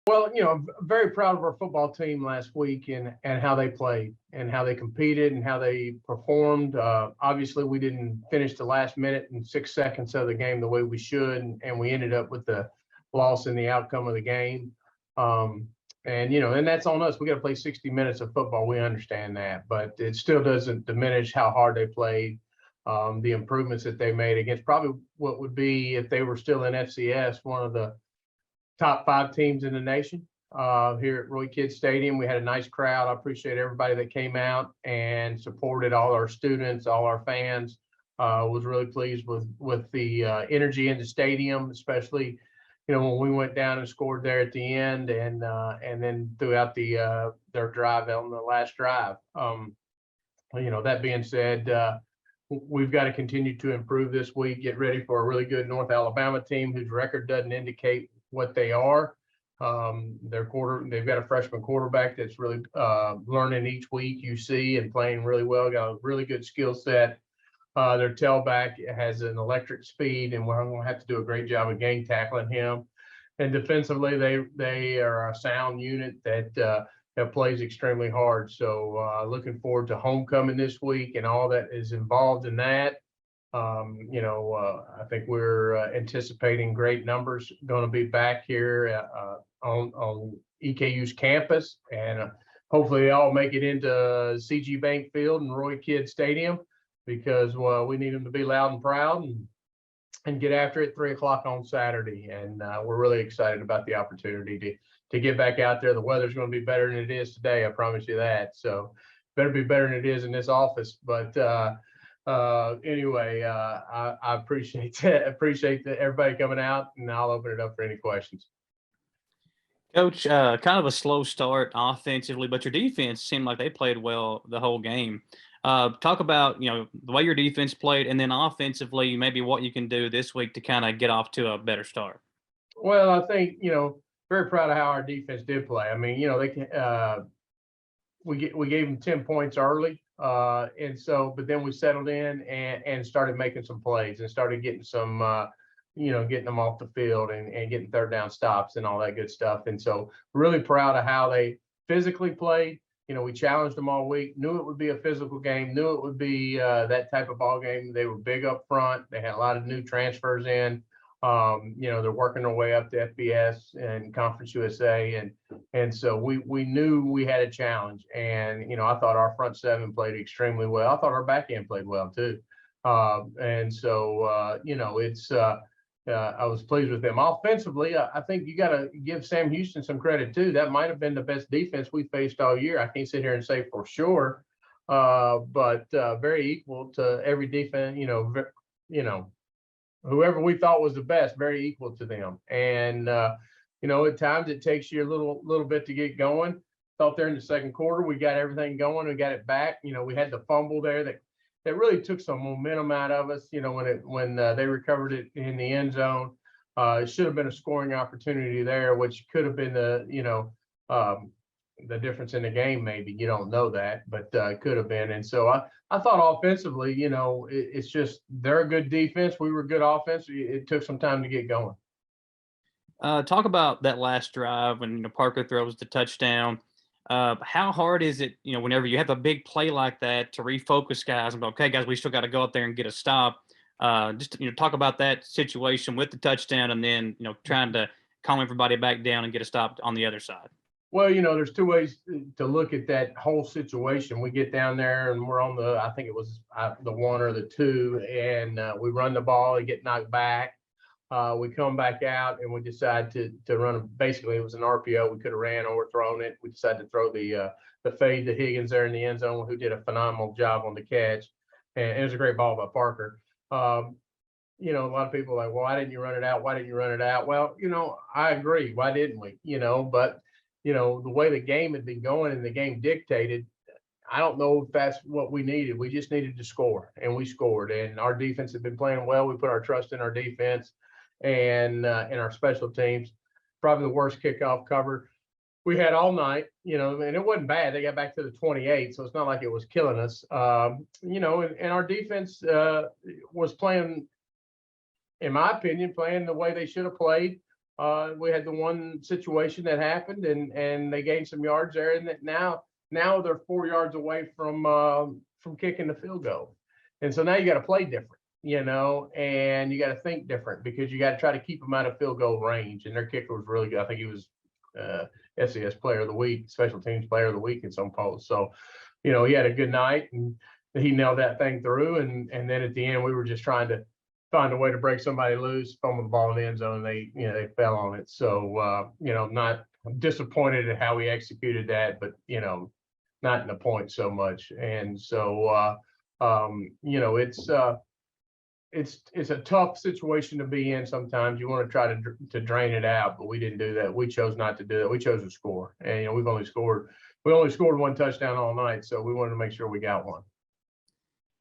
Well, I'm very proud of our football team last week and how they played and how they competed and how they performed. Obviously, we didn't finish the last minute and 6 seconds of the game the way we should, and we ended up with the loss in the outcome of the game. Um, and that's on us. We got to play 60 minutes of football. We understand that, but it still doesn't diminish how hard they played, the improvements that they made against probably what would be, if they were still in FCS, one of the top 5 teams in the nation here at Roy Kidd Stadium. We had a nice crowd. I appreciate everybody that came out and supported all our students, all our fans. Was really pleased with the energy in the stadium, especially when we went down and scored there at the end, and then throughout their drive on the last drive. That being said, we've got to continue to improve this week, get ready for a really good North Alabama team whose record doesn't indicate what they are. They've got a freshman quarterback that's really learning each week, you see, and playing really well, got a really good skill set. Their tailback has an electric speed, and we're going to have to do a great job of gang tackling him. And defensively, they are a sound unit that plays extremely hard. So looking forward to homecoming this week and all that is involved in that. I think we're anticipating great numbers going to be back here on EKU's campus, and hopefully they all make it into CG Bank Field and Roy Kidd Stadium, because we need them to be loud and proud and get after it 3 o'clock on Saturday. And we're really excited about the opportunity to get back out there. The weather's going to be better than it is today, I promise you that. So better be better than it is in this office. But anyway, I appreciate that. Appreciate everybody coming out, and I'll open it up for any questions. Coach, kind of a slow start offensively, but your defense seemed like they played well the whole game. Talk about, the way your defense played, and then offensively, maybe what you can do this week to kind of get off to a better start. Well, I think, very proud of how our defense did play. I mean, we gave them 10 points early. But then we settled in and started making some plays and started getting some, getting them off the field and getting third down stops and all that good stuff. And so really proud of how they physically played. We challenged them all week, knew it would be a physical game, knew it would be that type of ball game. They were big up front. They had a lot of new transfers in. They're working their way up to FBS and Conference USA. And so we knew we had a challenge. And, I thought our front seven played extremely well. I thought our back end played well too. I was pleased with them. Offensively, I think you got to give Sam Houston some credit too. That might have been the best defense we faced all year. I can't sit here and say for sure, but very equal to every defense. Whoever we thought was the best, very equal to them. And at times it takes you a little bit to get going. Thought there in the second quarter we got everything going. We got it back. We had the fumble there that really took some momentum out of us. When they recovered it in the end zone, it should have been a scoring opportunity there, which could have been the difference in the game. Maybe you don't know that, but it could have been. And so I thought offensively, it's just they're a good defense. We were good offense. It took some time to get going. Talk about that last drive when Parker throws the touchdown. How hard is it, whenever you have a big play like that, to refocus guys and go, okay, guys, we still got to go out there and get a stop. Just talk about that situation with the touchdown, and then trying to calm everybody back down and get a stop on the other side. Well, there's two ways to look at that whole situation. We get down there and we're on I think it was the 1 or the 2, and we run the ball and get knocked back. We come back out and we decide to run. Basically, it was an RPO. We could have ran or thrown it. We decided to throw the fade to Higgins there in the end zone, who did a phenomenal job on the catch. And it was a great ball by Parker. A lot of people are like, well, why didn't you run it out? Why didn't you run it out? Well, I agree. Why didn't we? But the way the game had been going and the game dictated, I don't know if that's what we needed. We just needed to score, and we scored. And our defense had been playing well. We put our trust in our defense and in our special teams. Probably the worst kickoff cover we had all night, and it wasn't bad. They got back to the 28, so it's not like it was killing us. And our defense was playing, in my opinion, playing the way they should have played. we had the one situation that happened, and they gained some yards there, and that now they're 4 yards away from kicking the field goal. And so now you got to play different, and you got to think different, because you got to try to keep them out of field goal range. And their kicker was really good. I think he was FCS Player of the Week, Special Teams Player of the Week in some polls. So, he had a good night, and he nailed that thing through. And then at the end, we were just trying to find a way to break somebody loose, fumble the ball in the end zone. They fell on it. So, not disappointed at how we executed that, but, not in the point so much. And so, it's a tough situation to be in. Sometimes you want to try to drain it out, but we didn't do that. We chose not to do that. We chose to score, and we only scored one touchdown all night, so we wanted to make sure we got one.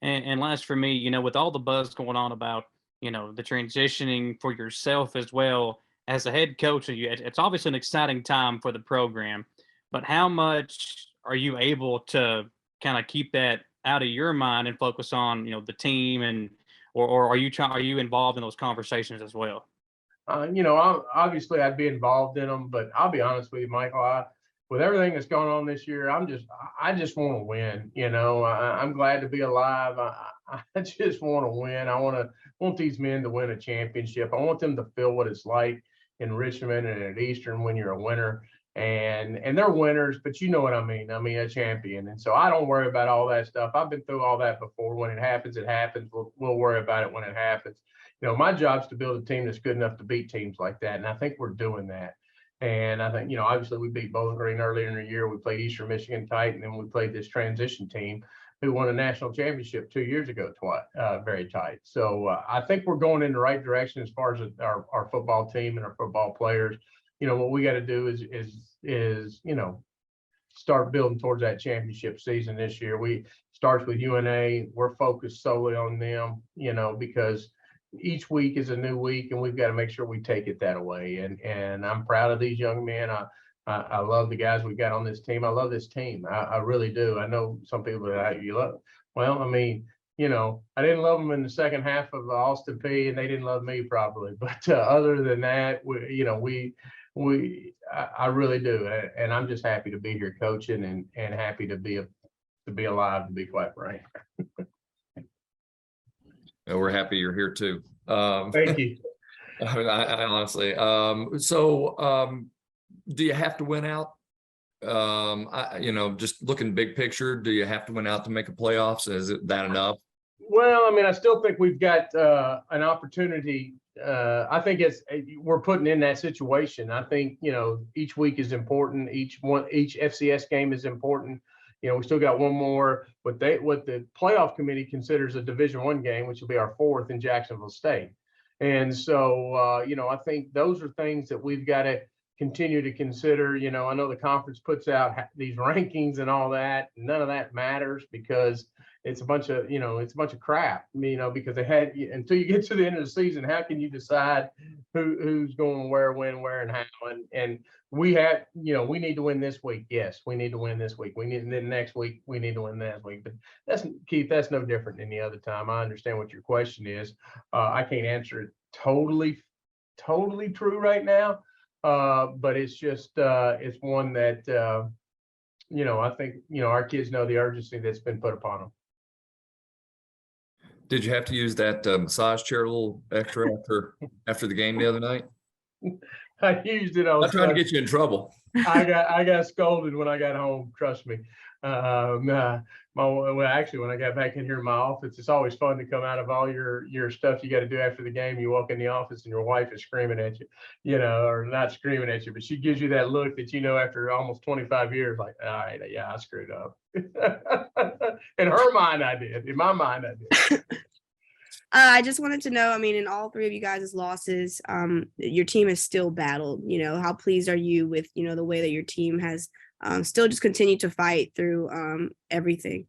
And last for me, with all the buzz going on about the transitioning for yourself as well as a head coach, it's obviously an exciting time for the program. But how much are you able to kind of keep that out of your mind and focus on the team, and or are you involved in those conversations as well? Obviously I'd be involved in them, but I'll be honest with you, Michael, with everything that's going on this year, I just want to win. I'm glad to be alive. I just want to win. I want these men to win a championship. I want them to feel what it's like in Richmond and at Eastern when you're a winner. And they're winners, but you know what I mean. I mean, a champion. And so I don't worry about all that stuff. I've been through all that before. When it happens, it happens. We'll worry about it when it happens. My job's to build a team that's good enough to beat teams like that. And I think we're doing that. And I think, obviously we beat Bowling Green earlier in the year. We played Eastern Michigan tight, and then we played this transition team who won a national championship 2 years ago, very tight. So I think we're going in the right direction as far as our football team and our football players. What we got to do is start building towards that championship season this year. We starts with UNA. We're focused solely on them, because each week is a new week, and we've got to make sure we take it that way. And I'm proud of these young men. I love the guys we got on this team. I love this team. I really do. I know some people that you love. Well, I mean, I didn't love them in the second half of Austin Peay, and they didn't love me probably. But other than that, I really do. And I'm just happy to be here coaching and happy to be alive, to be quite frank. And we're happy you're here too. Thank you. I mean, I honestly, do you have to win out? Just looking big picture, do you have to win out to make a playoffs? Is it that enough? Well, I mean, I still think we've got an opportunity. I think we're putting in that situation. I think, each week is important. Each FCS game is important. We still got one more, what the playoff committee considers a Division I game, which will be our fourth in Jacksonville State. And so, I think those are things that we've got to continue to consider. I know the conference puts out these rankings and all that. None of that matters, because it's a bunch of crap, because they had, until you get to the end of the season, how can you decide who's going where, when, where, and how? And we have, we need to win this week. Yes, we need to win this week. And then next week we need to win that week. But Keith, that's no different than any other time. I understand what your question is. I can't answer it totally true right now. But it's just, it's one that, I think, our kids know the urgency that's been put upon them. Did you have to use that massage chair a little extra after the game the other night? I used it. I'm trying to get you in trouble. I got scolded when I got home. Trust me. Actually, when I got back in here in my office, it's always fun to come out of all your stuff you got to do after the game. You walk in the office and your wife is screaming at you, or not screaming at you, but she gives you that look that, after almost 25 years, like, all right, yeah, I screwed up. In her mind, I did. In my mind, I did. I just wanted to know, in all three of you guys' losses, your team has still battled. How pleased are you with, the way that your team has still just continued to fight through everything?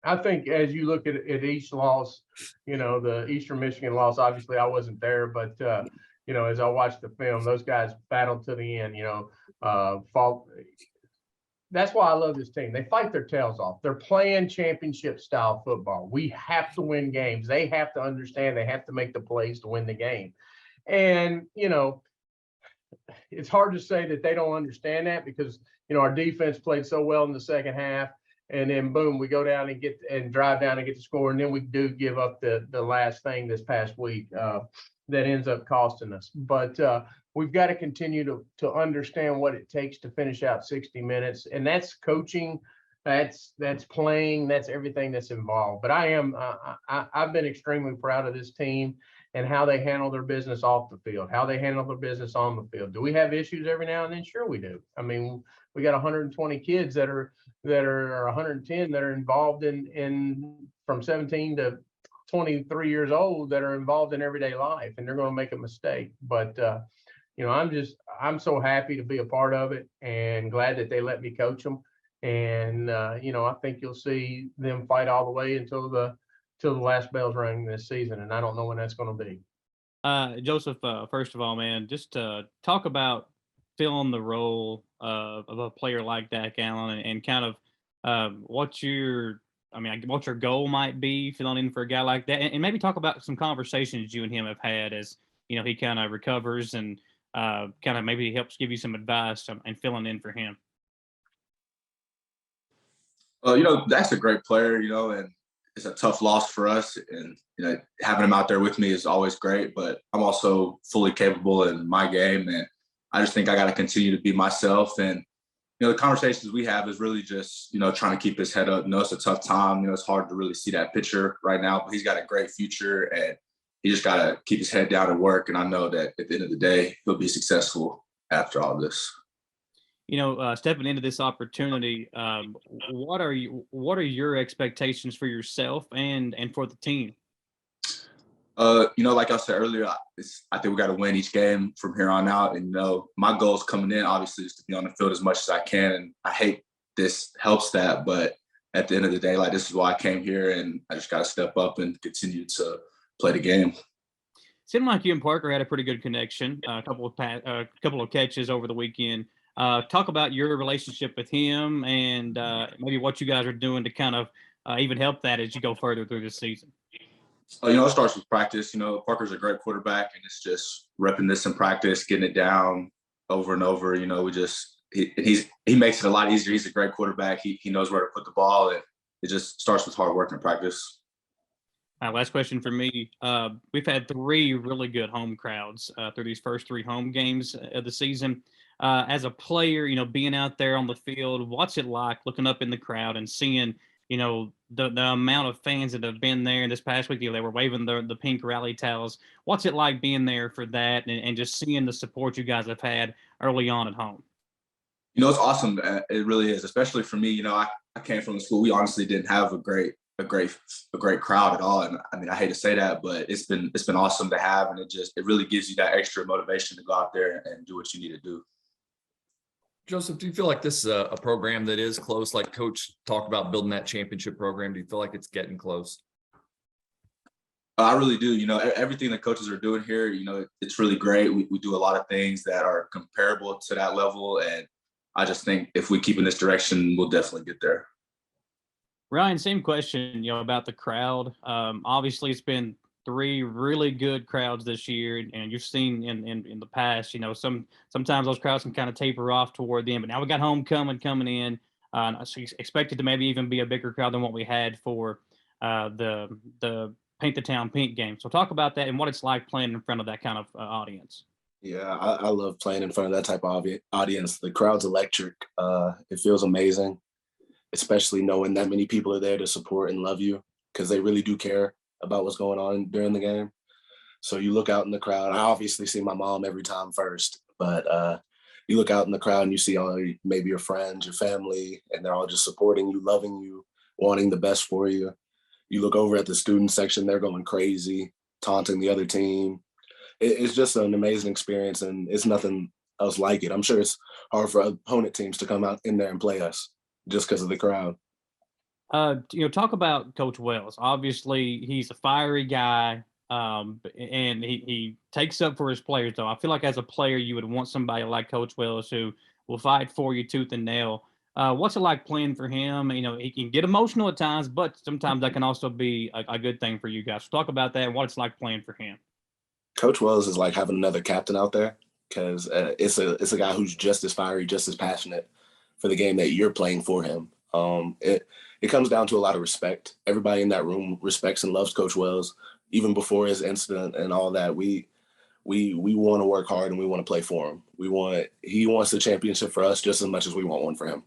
I think as you look at each loss, the Eastern Michigan loss, obviously I wasn't there, but, as I watched the film, those guys battled to the end, fought. That's why I love this team. They fight their tails off. They're playing championship style football. We have to win games. They have to understand they have to make the plays to win the game. And, it's hard to say that they don't understand that because, our defense played so well in the second half. And then boom, we go down and drive down and get the score. And then we do give up the last thing this past week that ends up costing us. But we've got to continue to understand what it takes to finish out 60 minutes. And that's coaching, that's playing, that's everything that's involved. But I've been extremely proud of this team and how they handle their business off the field, how they handle their business on the field. Do we have issues every now and then? Sure we do. I mean, we got 120 kids that are 110 that are involved in from 17 to 23 years old that are involved in everyday life, and they're going to make a mistake. But I'm so happy to be a part of it and glad that they let me coach them. And I think you'll see them fight all the way until the last bell's ring this season, and I don't know when that's going to be. Joeseph, first of all, man, just talk about filling the role of a player like Dak Allen and kind of what your goal might be filling in for a guy like that, and maybe talk about some conversations you and him have had as he kind of recovers and kind of maybe helps give you some advice and filling in for him. Dak's a great player, and it's a tough loss for us. And, having him out there with me is always great, but I'm also fully capable in my game. And I just think I got to continue to be myself. And, the conversations we have is really just, trying to keep his head up. It's a tough time. It's hard to really see that picture right now, but he's got a great future and he just got to keep his head down and work. And I know that at the end of the day, he'll be successful after all this. Stepping into this opportunity, what are your expectations for yourself and for the team? Like I said earlier, I think we got to win each game from here on out. And, my goals coming in, obviously, is to be on the field as much as I can. And I hate this helps that. But at the end of the day, this is why I came here. And I just got to step up and continue to play the game. Seemed like you and Parker had a pretty good connection, a couple of catches over the weekend. Talk about your relationship with him and maybe what you guys are doing to kind of even help that as you go further through this season. It starts with practice. Parker's a great quarterback, and it's just repping this in practice, getting it down over and over. He makes it a lot easier. He's a great quarterback. He knows where to put the ball, and it just starts with hard work and practice. Last question for me. We've had 3 really good home crowds through these first 3 home games of the season. As a player, being out there on the field, what's it like looking up in the crowd and seeing, the amount of fans that have been there this past week? They were waving the pink rally towels. What's it like being there for that and just seeing the support you guys have had early on at home? It's awesome. It really is, especially for me. I came from the school. We honestly didn't have a great crowd at all. And I mean, I hate to say that, but it's been awesome to have. And it really gives you that extra motivation to go out there and do what you need to do. Joeseph, do you feel like this is a program that is close? Like Coach talked about building that championship program. Do you feel like it's getting close? I really do. Everything the coaches are doing here, it's really great. We do a lot of things that are comparable to that level. And I just think if we keep in this direction, we'll definitely get there. Ryan, same question, about the crowd. Obviously, it's been 3 really good crowds this year, and you've seen in the past, sometimes those crowds can kind of taper off toward the end. But now we got homecoming coming in. So expected to maybe even be a bigger crowd than what we had for the Paint the Town Pink game. So talk about that and what it's like playing in front of that kind of audience. Yeah, I love playing in front of that type of audience. The crowd's electric. It feels amazing, especially knowing that many people are there to support and love you because they really do care about what's going on during the game. So you look out in the crowd. I obviously see my mom every time first, but you look out in the crowd and you see maybe your friends, your family, and they're all just supporting you, loving you, wanting the best for you. You look over at the student section, they're going crazy, taunting the other team. It's just an amazing experience, and it's nothing else like it. I'm sure it's hard for opponent teams to come out in there and play us just because of the crowd. Talk about Coach Wells. Obviously, he's a fiery guy, and he takes up for his players. Though I feel like as a player, you would want somebody like Coach Wells who will fight for you tooth and nail. What's it like playing for him? He can get emotional at times, but sometimes that can also be a good thing for you guys. So talk about that and what it's like playing for him. Coach Wells is like having another captain out there because it's a guy who's just as fiery, just as passionate for the game that you're playing for him. It comes down to a lot of respect. Everybody in that room respects and loves Coach Wells. Even before his incident and all that, we want to work hard and we want to play for him. He wants the championship for us just as much as we want one for him.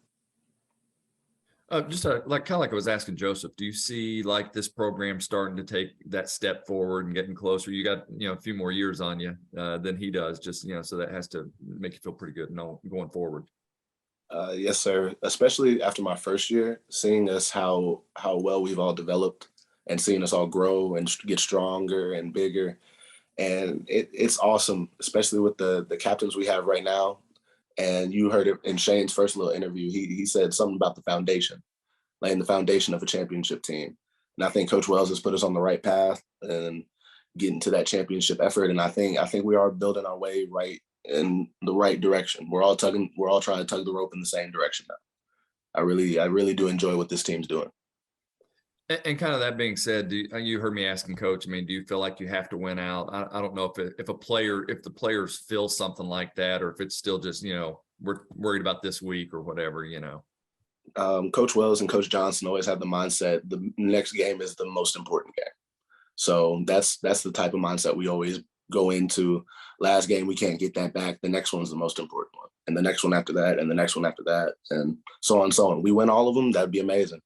Just like I was asking Joseph, do you see like this program starting to take that step forward and getting closer? You got, a few more years on you than he does, just, so that has to make you feel pretty good going forward. Yes, sir. Especially after my first year, seeing us how well we've all developed and seeing us all grow and get stronger and bigger. And it's awesome, especially with the captains we have right now. And you heard it in Shane's first little interview. He said something about the foundation, laying the foundation of a championship team. And I think Coach Wells has put us on the right path and getting to that championship effort. And I think we are building our way right in the right direction. We're all trying to tug the rope in the same direction now. I really do enjoy what this team's doing. And kind of that being said, you heard me asking Coach, do you feel like you have to win out? I don't know if the players feel something like that, or if it's still just, we're worried about this week or whatever, Coach Wells and Coach Johnson always have the mindset, the next game is the most important game. So that's the type of mindset we always go into. Last game, we can't get that back. The next one's the most important one. And the next one after that, and the next one after that, and so on and so on. We win all of them, that'd be amazing.